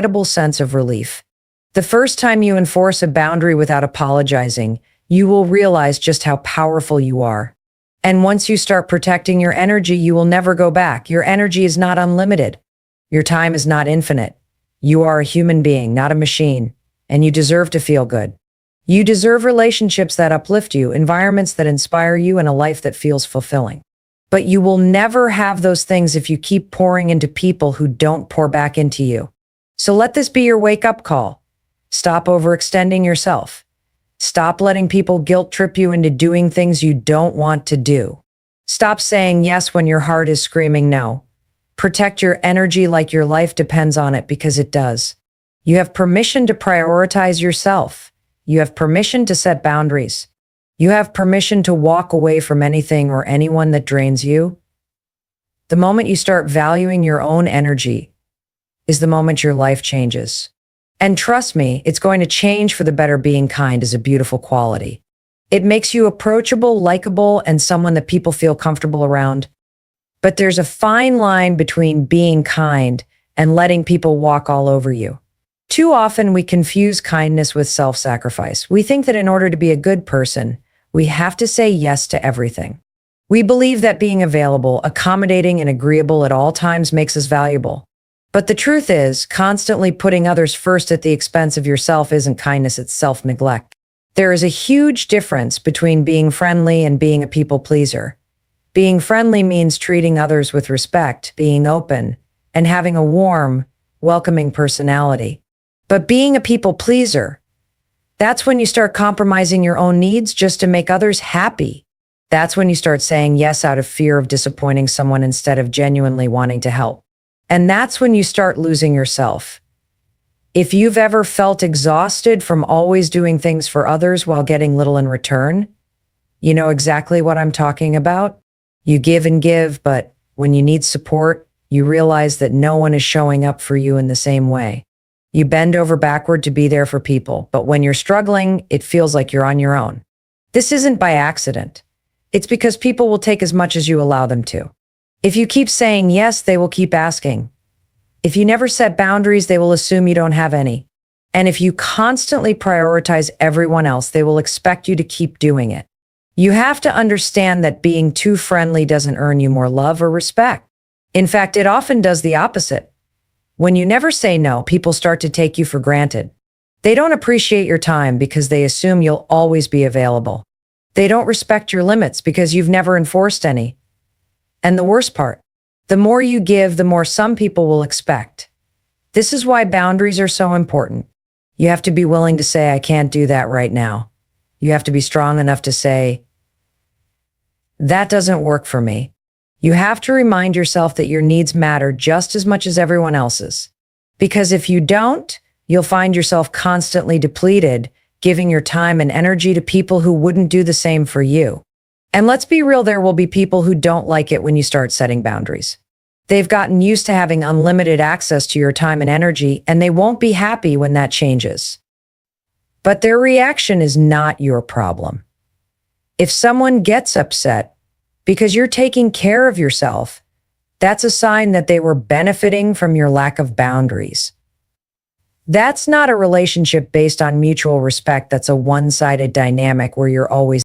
incredible sense of relief. The first time you enforce a boundary without apologizing, you will realize just how powerful you are. And once you start protecting your energy, you will never go back. Your energy is not unlimited. Your time is not infinite. You are a human being, not a machine, and you deserve to feel good. You deserve relationships that uplift you, environments that inspire you, and a life that feels fulfilling. But you will never have those things if you keep pouring into people who don't pour back into you. So let this be your wake-up call. Stop overextending yourself. Stop letting people guilt trip you into doing things you don't want to do. Stop saying yes when your heart is screaming no. Protect your energy like your life depends on it, because it does. You have permission to prioritize yourself. You have permission to set boundaries. You have permission to walk away from anything or anyone that drains you. The moment you start valuing your own energy is the moment your life changes. And trust me, it's going to change for the better. Being kind is a beautiful quality. It makes you approachable, likable, and someone that people feel comfortable around. But there's a fine line between being kind and letting people walk all over you. Too often we confuse kindness with self-sacrifice. We think that in order to be a good person, we have to say yes to everything. We believe that being available, accommodating, and agreeable at all times makes us valuable. But the truth is, constantly putting others first at the expense of yourself isn't kindness, it's self-neglect. There is a huge difference between being friendly and being a people pleaser. Being friendly means treating others with respect, being open, and having a warm, welcoming personality. But being a people pleaser, that's when you start compromising your own needs just to make others happy. That's when you start saying yes out of fear of disappointing someone instead of genuinely wanting to help. And that's when you start losing yourself. If you've ever felt exhausted from always doing things for others while getting little in return, you know exactly what I'm talking about. You give and give, but when you need support, you realize that no one is showing up for you in the same way. You bend over backward to be there for people, but when you're struggling, it feels like you're on your own. This isn't by accident. It's because people will take as much as you allow them to. If you keep saying yes, they will keep asking. If you never set boundaries, they will assume you don't have any. And if you constantly prioritize everyone else, they will expect you to keep doing it. You have to understand that being too friendly doesn't earn you more love or respect. In fact, it often does the opposite. When you never say no, people start to take you for granted. They don't appreciate your time because they assume you'll always be available. They don't respect your limits because you've never enforced any. And the worst part, the more you give, the more some people will expect. This is why boundaries are so important. You have to be willing to say, I can't do that right now. You have to be strong enough to say, that doesn't work for me. You have to remind yourself that your needs matter just as much as everyone else's. Because if you don't, you'll find yourself constantly depleted, giving your time and energy to people who wouldn't do the same for you. And let's be real, there will be people who don't like it when you start setting boundaries. They've gotten used to having unlimited access to your time and energy, and they won't be happy when that changes. But their reaction is not your problem. If someone gets upset because you're taking care of yourself, that's a sign that they were benefiting from your lack of boundaries. That's not a relationship based on mutual respect. That's a one-sided dynamic where you're always